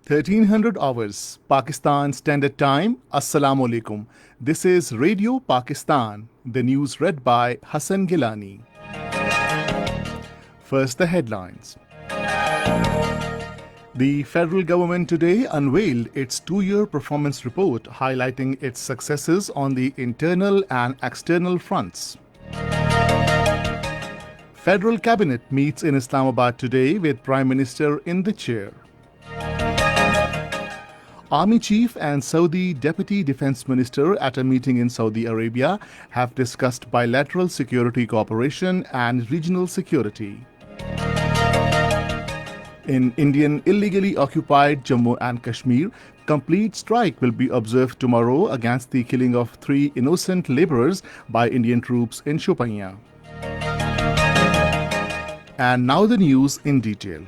1300 hours, Pakistan Standard Time. Assalamu alaikum. This is Radio Pakistan. The news read by Hassan Gilani. First, the headlines. The federal government today unveiled its two-year performance report, highlighting its successes on the internal and external fronts. Federal Cabinet meets in Islamabad today with Prime Minister in the chair. Army Chief and Saudi Deputy Defense Minister at a meeting in Saudi Arabia have discussed bilateral security cooperation and regional security. In Indian illegally occupied Jammu and Kashmir, complete strike will be observed tomorrow against the killing of 3 innocent laborers by Indian troops in Shopania. And now the news in detail.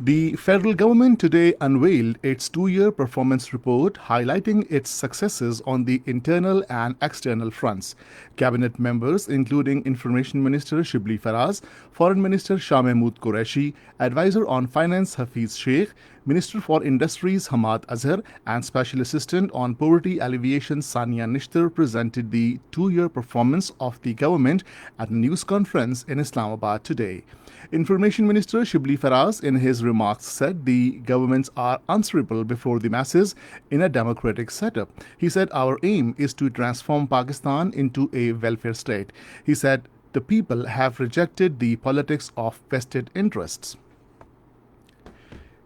The federal government today unveiled its two-year performance report, highlighting its successes on the internal and external fronts. Cabinet members, including Information Minister Shibli Faraz, Foreign Minister Shah Mahmood Qureshi, Advisor on Finance Hafiz Sheikh, Minister for Industries Hamad Azhar, and Special Assistant on Poverty Alleviation Sania Nishtar presented the two-year performance of the government at a news conference in Islamabad today. Information Minister Shibli Faraz in his remarks said the governments are answerable before the masses in a democratic setup. He said our aim is to transform Pakistan into a welfare state. He said the people have rejected the politics of vested interests.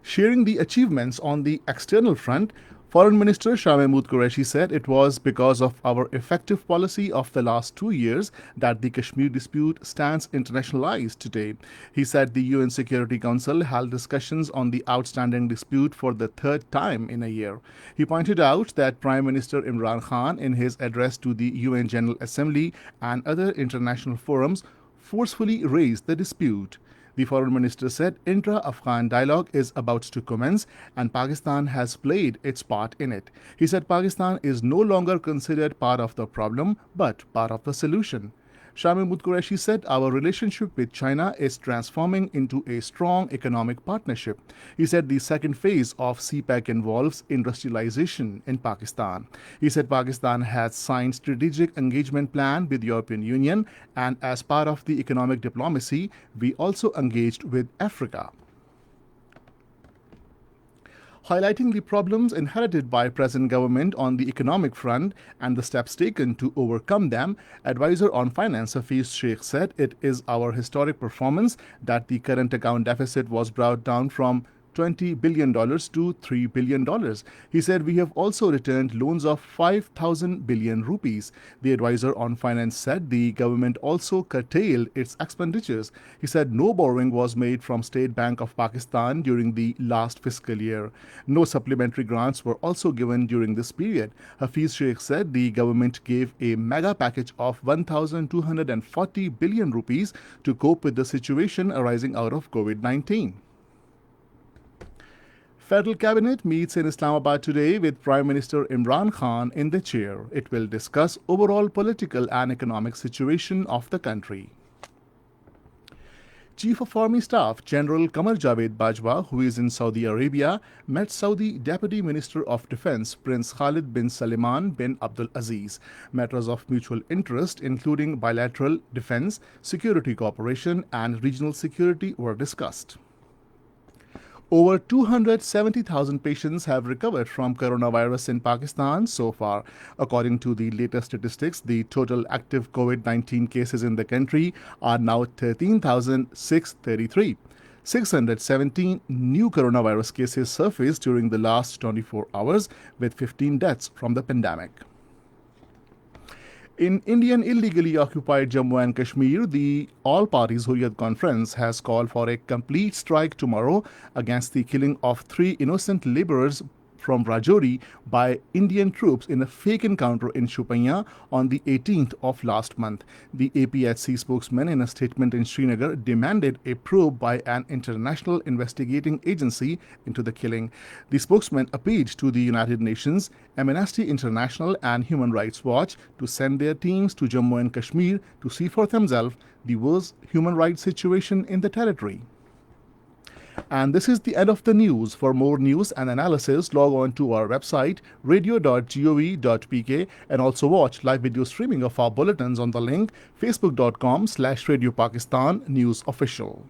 Sharing the achievements on the external front, Foreign Minister Shah Mahmood Qureshi said it was because of our effective policy of the last 2 years that the Kashmir dispute stands internationalized today. He said the UN Security Council held discussions on the outstanding dispute for the third time in a year. He pointed out that Prime Minister Imran Khan, in his address to the UN General Assembly and other international forums, forcefully raised the dispute. The foreign minister said intra-Afghan dialogue is about to commence and Pakistan has played its part in it. He said Pakistan is no longer considered part of the problem but part of the solution. Shah Mahmood Qureshi said our relationship with China is transforming into a strong economic partnership. He said the second phase of CPEC involves industrialization in Pakistan. He said Pakistan has signed strategic engagement plan with the European Union, and as part of the economic diplomacy, we also engaged with Africa. Highlighting the problems inherited by present government on the economic front and the steps taken to overcome them, Advisor on Finance Hafiz Sheikh said it is our historic performance that the current account deficit was brought down from $20 billion to $3 billion. He said we have also returned loans of 5,000 billion rupees. The advisor on finance said the government also curtailed its expenditures. He said no borrowing was made from State Bank of Pakistan during the last fiscal year. No supplementary grants were also given during this period. Hafiz Sheikh said the government gave a mega package of 1,240 billion rupees to cope with the situation arising out of COVID-19. Federal Cabinet meets in Islamabad today with Prime Minister Imran Khan in the chair. It will discuss overall political and economic situation of the country. Chief of Army Staff General Qamar Javed Bajwa, who is in Saudi Arabia, met Saudi Deputy Minister of Defense Prince Khalid bin Salman bin Abdul Aziz. Matters of mutual interest, including bilateral defense, security cooperation, and regional security, were discussed. Over 270,000 patients have recovered from coronavirus in Pakistan so far. According to the latest statistics, the total active COVID-19 cases in the country are now 13,633. 617 new coronavirus cases surfaced during the last 24 hours, with 15 deaths from the pandemic. In Indian illegally occupied Jammu and Kashmir, the All Parties Hurriyat Conference has called for a complete strike tomorrow against the killing of 3 innocent laborers from Rajouri by Indian troops in a fake encounter in Shopania on the 18th of last month. The APHC spokesman in a statement in Srinagar demanded a probe by an international investigating agency into the killing. The spokesman appealed to the United Nations, Amnesty International and Human Rights Watch to send their teams to Jammu and Kashmir to see for themselves the worst human rights situation in the territory. And this is the end of the news. For more news and analysis, log on to our website radio.gov.pk and also watch live video streaming of our bulletins on the link facebook.com/Radio Pakistan News Official.